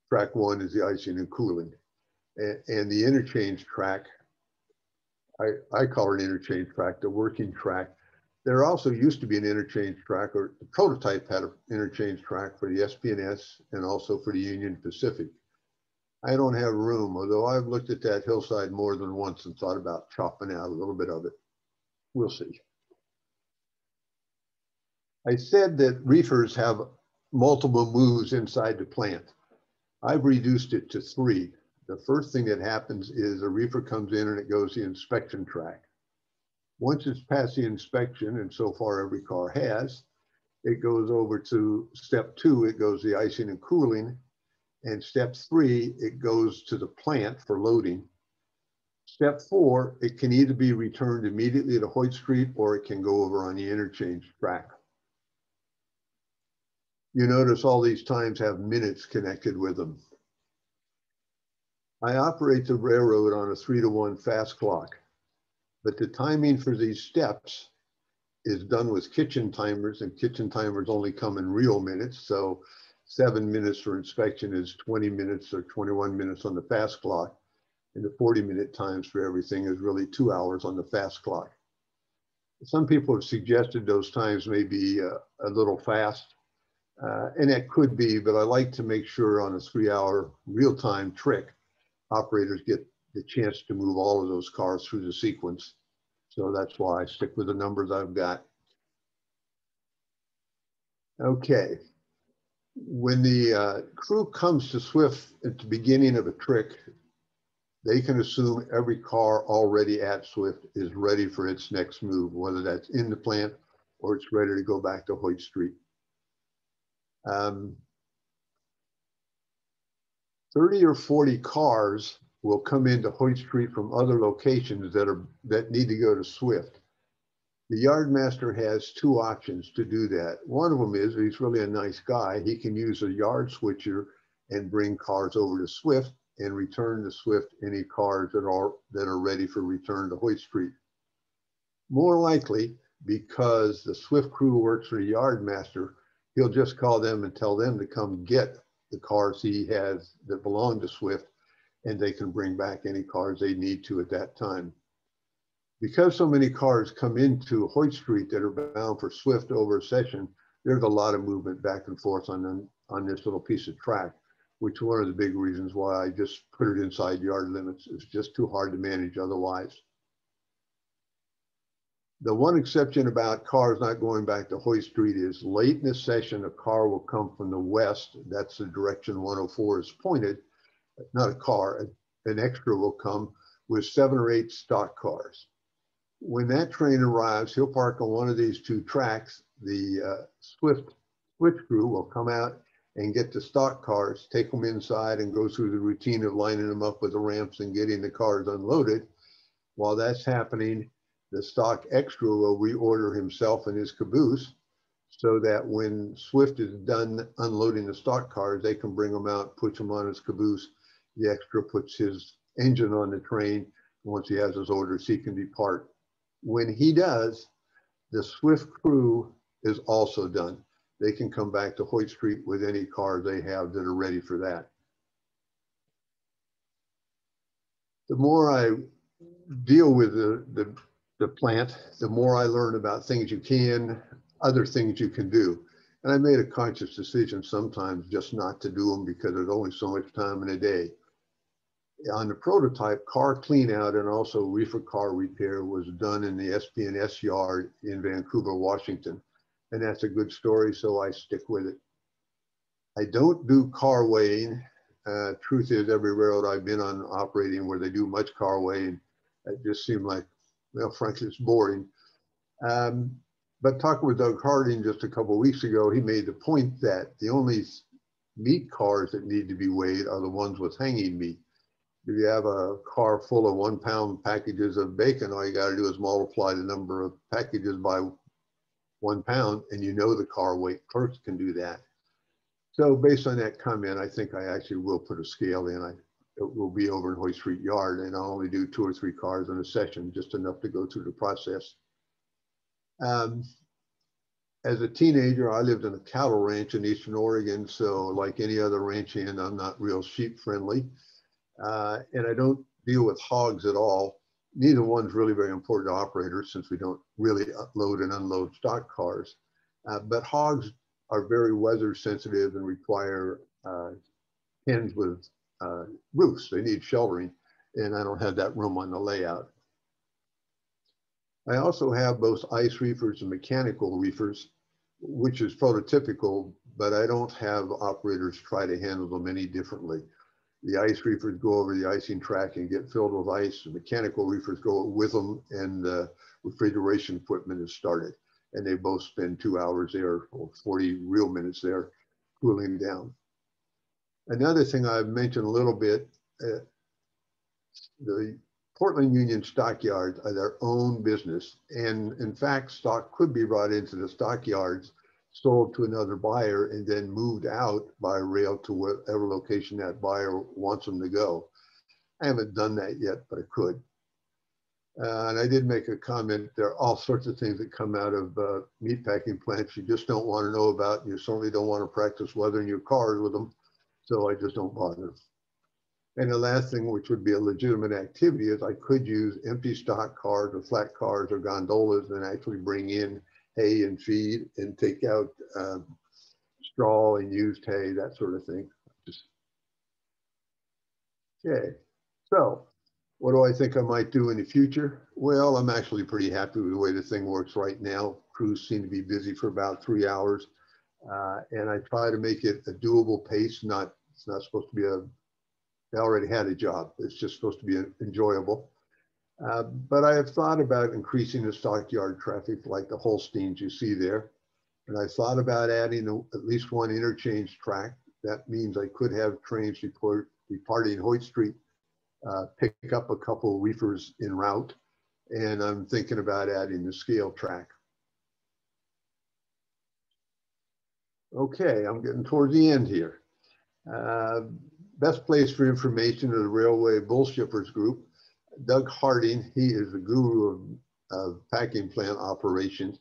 track 1 is the icing and cooling. And the interchange track, I call it an interchange track, the working track. There also used to be an interchange track, or the prototype had an interchange track for the SP&S and also for the Union Pacific. I don't have room, although I've looked at that hillside more than once and thought about chopping out a little bit of it. We'll see. I said that reefers have multiple moves inside the plant. I've reduced it to 3. The first thing that happens is a reefer comes in and it goes the inspection track. Once it's passed the inspection, and so far every car has, it goes over to step 2, it goes the icing and cooling. And step 3, it goes to the plant for loading. Step 4, it can either be returned immediately to Hoyt Street or it can go over on the interchange track. You notice all these times have minutes connected with them. I operate the railroad on a 3-to-1 fast clock, but the timing for these steps is done with kitchen timers, and kitchen timers only come in real minutes. So 7 minutes for inspection is 20 minutes or 21 minutes on the fast clock. And the 40-minute times for everything is really 2 hours on the fast clock. Some people have suggested those times may be a little fast, and that could be, but I like to make sure on a 3-hour real-time trick, operators get the chance to move all of those cars through the sequence. So that's why I stick with the numbers I've got. Okay. When the crew comes to Swift at the beginning of a trick, they can assume every car already at Swift is ready for its next move, whether that's in the plant or it's ready to go back to Hoyt Street. 30 or 40 cars will come into Hoyt Street from other locations that need to go to Swift. The yardmaster has 2 options to do that. One of them is, he's really a nice guy, he can use a yard switcher and bring cars over to Swift and return to Swift any cars that are ready for return to Hoyt Street. More likely, because the Swift crew works for the yardmaster, he'll just call them and tell them to come get the cars he has that belong to Swift, and they can bring back any cars they need to at that time. Because so many cars come into Hoyt Street that are bound for Swift over a session, there's a lot of movement back and forth on this little piece of track, which is one of the big reasons why I just put it inside yard limits. It's just too hard to manage otherwise. The one exception about cars not going back to Hoyt Street is late in the session, a car will come from the west. That's the direction 104 is pointed. Not a car, an extra will come with 7 or 8 stock cars. When that train arrives, he'll park on one of these 2 tracks. The Swift switch crew will come out and get the stock cars, take them inside and go through the routine of lining them up with the ramps and getting the cars unloaded. While that's happening, the stock extra will reorder himself and his caboose so that when Swift is done unloading the stock cars, they can bring them out, put them on his caboose. The extra puts his engine on the train. Once he has his orders, he can depart. When he does, the Swift crew is also done. They can come back to Hoyt Street with any cars they have that are ready for that. The more I deal with the plant, the more I learn about things you can, other things you can do. And I made a conscious decision sometimes just not to do them because there's only so much time in a day. On the prototype, car clean out and also reefer car repair was done in the SP&S yard in Vancouver, Washington. And that's a good story, so I stick with it. I don't do car weighing. Truth is, every railroad I've been on operating where they do much car weighing, it just seemed like, well, frankly, it's boring. But talking with Doug Harding just a couple of weeks ago, he made the point that the only meat cars that need to be weighed are the ones with hanging meat. If you have a car full of 1-pound packages of bacon, all you got to do is multiply the number of packages by 1 pound, and you know the car weight. Clerks can do that. So based on that comment, I think I actually will put a scale in. It will be over in Hoyt Street Yard, and I'll only do 2 or 3 cars in a session, just enough to go through the process. As a teenager, I lived in a cattle ranch in Eastern Oregon. So like any other ranch hand, I'm not real sheep friendly. And I don't deal with hogs at all. Neither one's really very important to operators since we don't really load and unload stock cars. But hogs are very weather sensitive and require pens with roofs. They need sheltering, and I don't have that room on the layout. I also have both ice reefers and mechanical reefers, which is prototypical, but I don't have operators try to handle them any differently. The ice reefers go over the icing track and get filled with ice. The mechanical reefers go with them, and the refrigeration equipment is started. And they both spend 2 hours there, or 40 real minutes there, cooling down. Another thing I've mentioned a little bit, the Portland Union stockyards are their own business. And in fact, stock could be brought into the stockyards, sold to another buyer, and then moved out by rail to whatever location that buyer wants them to go. I haven't done that yet, but I could. And I did make a comment, there are all sorts of things that come out of meatpacking plants you just don't want to know about. You certainly don't want to practice weathering your cars with them. So I just don't bother. And the last thing, which would be a legitimate activity, is I could use empty stock cars or flat cars or gondolas and actually bring in hay and feed and take out straw and used hay, that sort of thing. Okay, so what do I think I might do in the future? Well, I'm actually pretty happy with the way the thing works right now. Crews seem to be busy for about 3 hours. And I try to make it a doable pace. It's not supposed to be they already had a job. It's just supposed to be enjoyable. But I have thought about increasing the stockyard traffic like the Holsteins you see there. And I thought about adding at least one interchange track. That means I could have trains departing Hoyt Street, pick up a couple of reefers en route. And I'm thinking about adding the scale track. Okay, I'm getting towards the end here. Best place for information is the Railway Bull Shippers Group. Doug Harding, he is the guru of packing plant operations.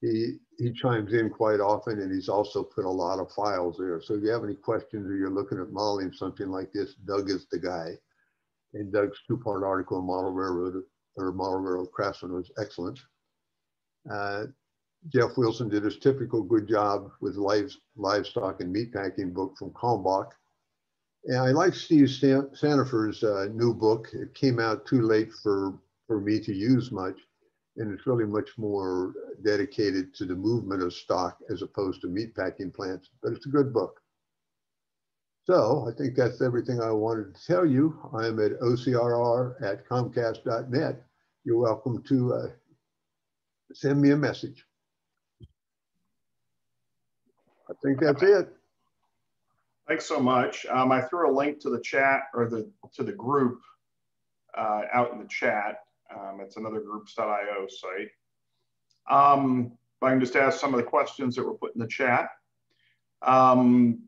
He chimes in quite often, and he's also put a lot of files there. So if you have any questions or you're looking at modeling something like this, Doug is the guy. And Doug's two-part article on Model Railroad Craftsman was excellent. Jeff Wilson did his typical good job with livestock and meatpacking book from Kalmbach. And I like Steve Sandifer's new book. It came out too late for me to use much. And it's really much more dedicated to the movement of stock as opposed to meatpacking plants, but it's a good book. So I think that's everything I wanted to tell you. I'm at ocrr@comcast.net. You're welcome to send me a message. I think that's it. Thanks so much. I threw a link to the chat or to the group out in the chat. It's another groups.io site. I can just ask some of the questions that were put in the chat. When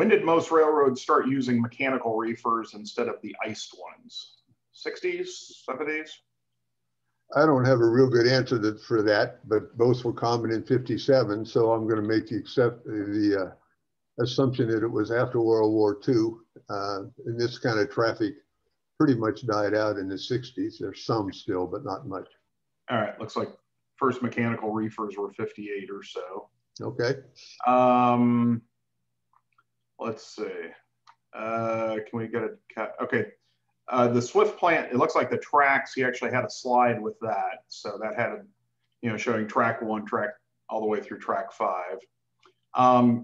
did most railroads start using mechanical reefers instead of the iced ones? 60s, 70s? I don't have a real good answer for that, but both were common in 57. So I'm going to make the assumption that it was after World War II. And this kind of traffic pretty much died out in the 60s. There's some still, but not much. All right, looks like first mechanical reefers were 58 or so. Okay. Let's see. Can we get a, okay. The Swift plant, it looks like the tracks, he actually had a slide with that. So that had, showing track 1, track all the way through track 5.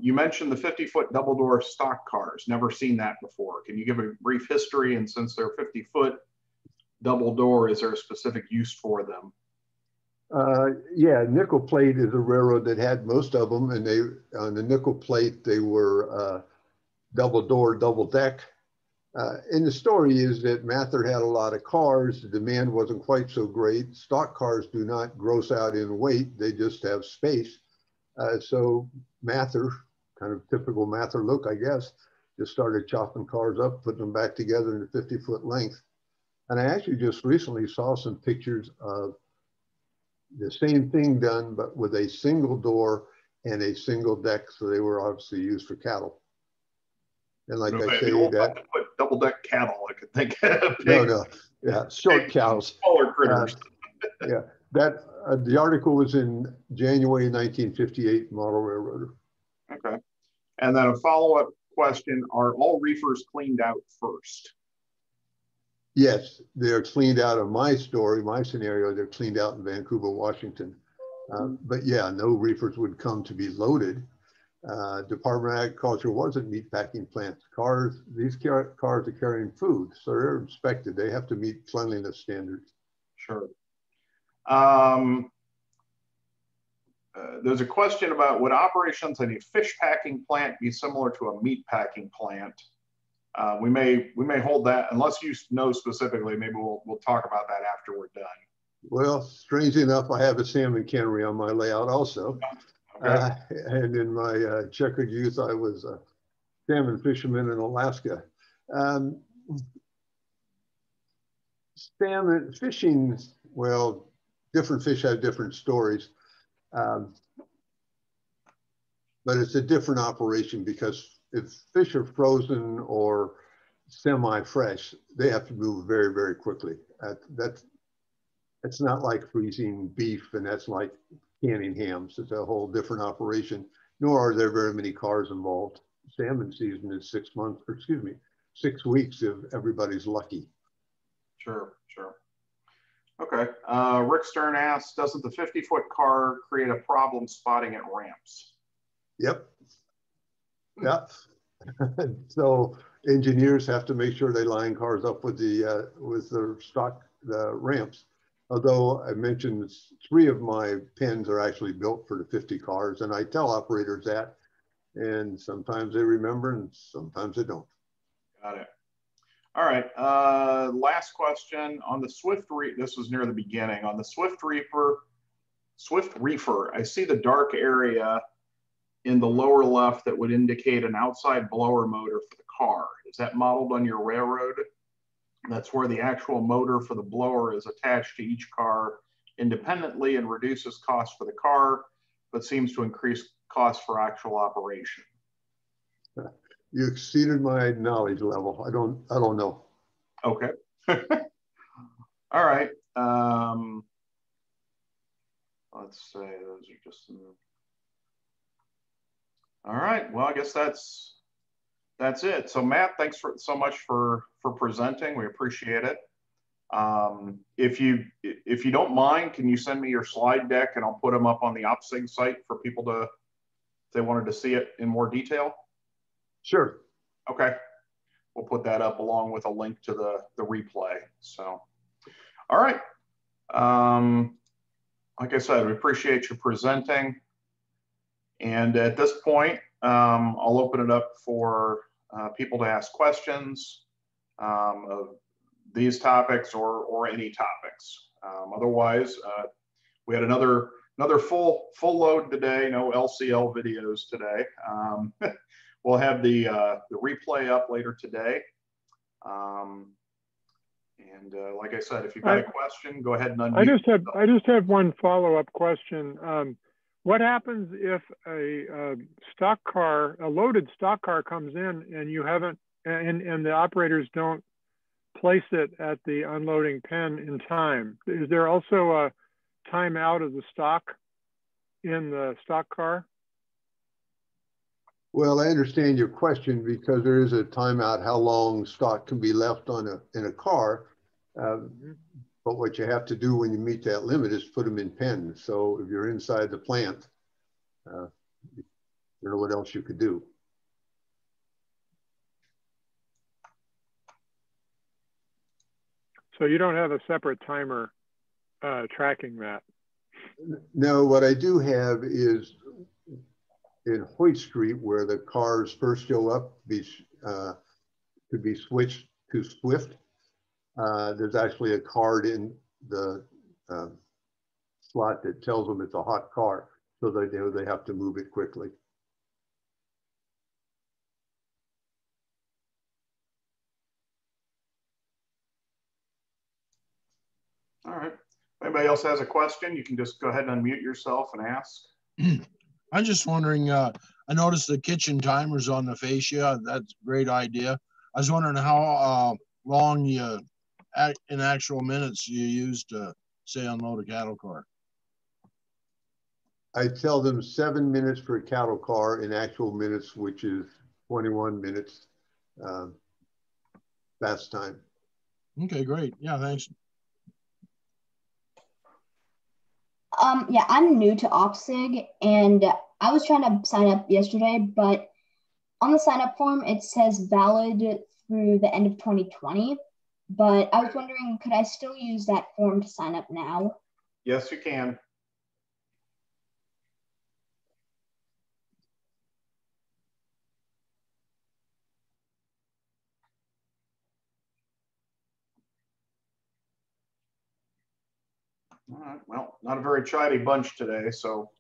You mentioned the 50-foot double door stock cars. Never seen that before. Can you give a brief history? And since they're 50-foot double door, is there a specific use for them? Yeah, Nickel Plate is a railroad that had most of them. And on the Nickel Plate, they were double door, double deck. And the story is that Mather had a lot of cars. The demand wasn't quite so great. Stock cars do not gross out in weight. They just have space. So Mather, kind of typical Mather look, I guess, just started chopping cars up, putting them back together in a 50-foot length. And I actually just recently saw some pictures of the same thing done, but with a single door and a single deck. So they were obviously used for cattle. And like I say, that put double deck cattle, I could think of. No, Yeah, short cows. Smaller critters. Yeah, that the article was in January 1958, Model Railroader. Okay. And then a follow-up question, are all reefers cleaned out first? Yes, they're cleaned out of my story, my scenario, they're cleaned out in Vancouver, Washington. But yeah, no reefers would come to be loaded. Department of Agriculture wasn't meatpacking plants. These cars are carrying food, so they're inspected. They have to meet cleanliness standards. Sure. There's a question about would operations in a fish packing plant be similar to a meat packing plant? We may hold that unless you know specifically. Maybe we'll talk about that after we're done. Well, strangely enough, I have a salmon cannery on my layout also. Okay. And in my checkered youth, I was a salmon fisherman in Alaska. Salmon fishing, well, different fish have different stories. But it's a different operation because if fish are frozen or semi-fresh, they have to move very, very quickly. It's not like freezing beef, and that's like canning hams. It's a whole different operation, nor are there very many cars involved. Salmon season is 6 months, or excuse me, 6 weeks if everybody's lucky. Sure, sure. Okay. Rick Stern asks, doesn't the 50-foot car create a problem spotting at ramps? Yep. Yep. So engineers have to make sure they line cars up with the ramps. Although I mentioned 3 of my pens are actually built for the 50 cars, and I tell operators that, and sometimes they remember and sometimes they don't. Got it. All right, last question on the this was near the beginning, on the Swift Reefer, I see the dark area in the lower left that would indicate an outside blower motor for the car. Is that modeled on your railroad? That's where the actual motor for the blower is attached to each car independently and reduces cost for the car, but seems to increase cost for actual operation. You exceeded my knowledge level. I don't know. Okay. All right. Let's say those are just some. All right. Well, I guess that's it. So Matt, thanks so much for presenting. We appreciate it. If you don't mind, can you send me your slide deck and I'll put them up on the OPSIG site for people to, if they wanted to see it in more detail? Sure. Okay. We'll put that up along with a link to the replay. So, all right. Like I said, we appreciate you presenting. And at this point, I'll open it up for people to ask questions of these topics or any topics. Otherwise, we had another full load today. No LCL videos today. We'll have the replay up later today. And like I said, if you've got a question, go ahead and unmute. I just have one follow-up question. What happens if a loaded stock car comes in and you haven't, and the operators don't place it at the unloading pen in time? Is there also a time out of the stock in the stock car? Well, I understand your question because there is a timeout how long stock can be left in a car. But what you have to do when you meet that limit is put them in pens. So if you're inside the plant, you know what else you could do. So you don't have a separate timer tracking that? No, what I do have is in Hoyt Street, where the cars first show up, could be switched to Swift. There's actually a card in the slot that tells them it's a hot car, so they know they have to move it quickly. All right. If anybody else has a question, you can just go ahead and unmute yourself and ask. I'm just wondering, I noticed the kitchen timers on the fascia. That's a great idea. I was wondering how long you in actual minutes you use to say unload a cattle car? I tell them 7 minutes for a cattle car in actual minutes, which is 21 minutes fast time. Okay, great. Yeah, thanks. Yeah, I'm new to OpSig, and I was trying to sign up yesterday, but on the sign up form, it says valid through the end of 2020. But I was wondering, could I still use that form to sign up now? Yes, you can. All right, well, not a very chatty bunch today, so